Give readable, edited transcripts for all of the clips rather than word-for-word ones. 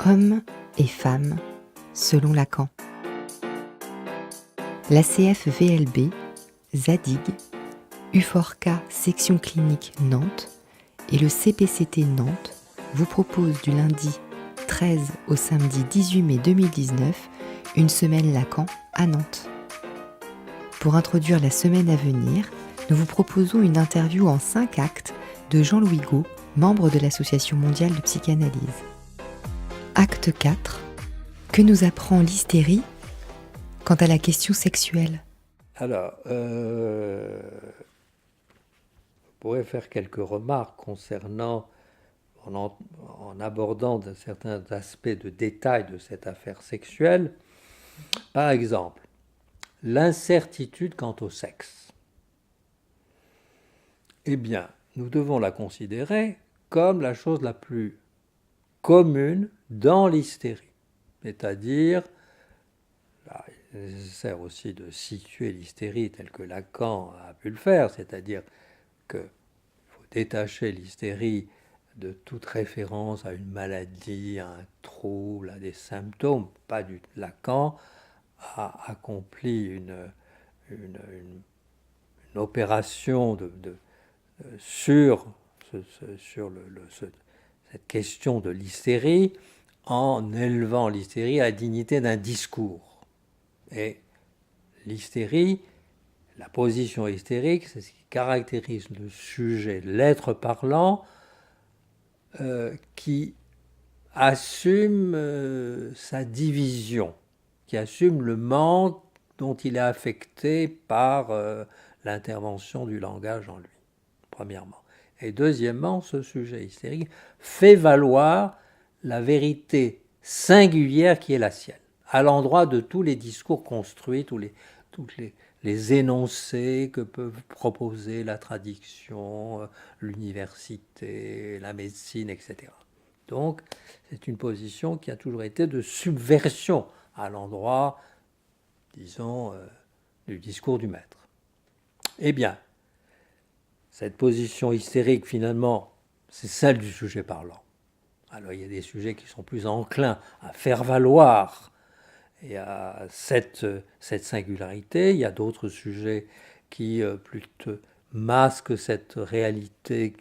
Hommes et femmes, selon Lacan. L'ACF VLB, Zadig, UFORCA section clinique Nantes et le CPCT Nantes vous proposent du lundi 13 au samedi 18 mai 2019 une semaine Lacan à Nantes. Pour introduire la semaine à venir, nous vous proposons une interview en 5 actes de Jean-Louis Gault, membre de l'Association mondiale de psychanalyse. Acte 4. Que nous apprend l'hystérie quant à la question sexuelle? Alors, je pourrais faire quelques remarques concernant, en abordant certains aspects de détail de cette affaire sexuelle. Par exemple, l'incertitude quant au sexe. Eh bien, nous devons la considérer comme la chose la plus commune dans l'hystérie. C'est-à-dire, là, il est nécessaire aussi de situer l'hystérie telle que Lacan a pu le faire, c'est-à-dire qu'il faut détacher l'hystérie de toute référence à une maladie, à un trouble, à des symptômes. Pas du tout. Lacan a accompli une opération sur cette question de l'hystérie en élevant l'hystérie à la dignité d'un discours. Et l'hystérie, la position hystérique, c'est ce qui caractérise le sujet, l'être parlant, qui assume sa division, qui assume le manque dont il est affecté par l'intervention du langage en lui, premièrement. Et deuxièmement, ce sujet hystérique fait valoir la vérité singulière qui est la sienne, à l'endroit de tous les discours construits, tous les énoncés que peuvent proposer la tradition, l'université, la médecine, etc. Donc, c'est une position qui a toujours été de subversion à l'endroit, disons, du discours du maître. Eh bien, cette position hystérique, finalement, c'est celle du sujet parlant. Alors, il y a des sujets qui sont plus enclins à faire valoir et à cette singularité. Il y a d'autres sujets qui plutôt masquent cette réalité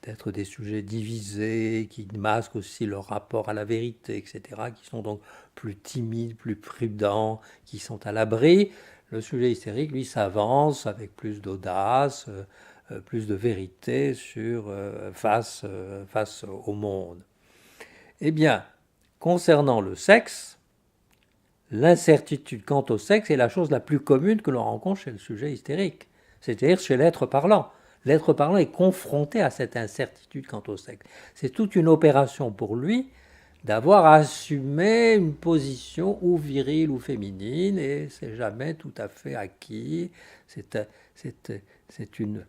d'être des sujets divisés, qui masquent aussi leur rapport à la vérité, etc., qui sont donc plus timides, plus prudents, qui sont à l'abri. Le sujet hystérique, lui, s'avance avec plus d'audace, plus de vérité face au monde. Eh bien, concernant le sexe, l'incertitude quant au sexe est la chose la plus commune que l'on rencontre chez le sujet hystérique, c'est-à-dire chez l'être parlant. L'être parlant est confronté à cette incertitude quant au sexe. C'est toute une opération pour lui d'avoir assumé une position ou virile ou féminine, et c'est jamais tout à fait acquis. C'est une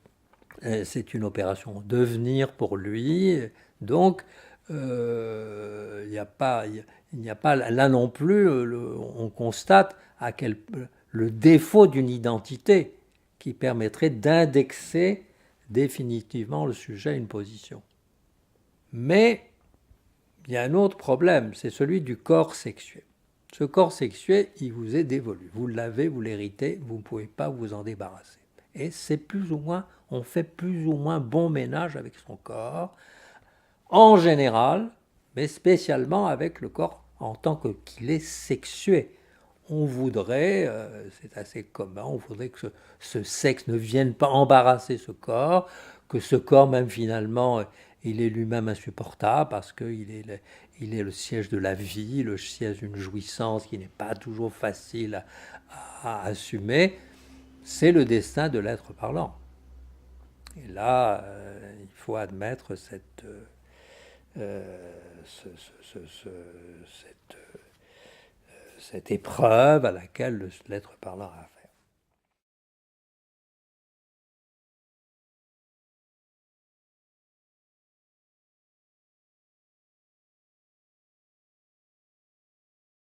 opération en devenir pour lui. Donc, il n'y a pas là non plus, on constate le défaut d'une identité qui permettrait d'indexer définitivement le sujet à une position. Mais il y a un autre problème, c'est celui du corps sexué. Ce corps sexué, il vous est dévolu. Vous l'avez, vous l'héritez, vous ne pouvez pas vous en débarrasser. Et c'est plus ou moins, on fait plus ou moins bon ménage avec son corps, en général, mais spécialement avec le corps en tant qu'il est sexué. On voudrait, c'est assez commun, on voudrait que ce sexe ne vienne pas embarrasser ce corps, que ce corps même finalement, il est lui-même insupportable parce qu'il est le siège de la vie, le siège d'une jouissance qui n'est pas toujours facile à assumer. C'est le destin de l'être parlant. Et là, il faut admettre cette épreuve à laquelle l'être parlant a affaire.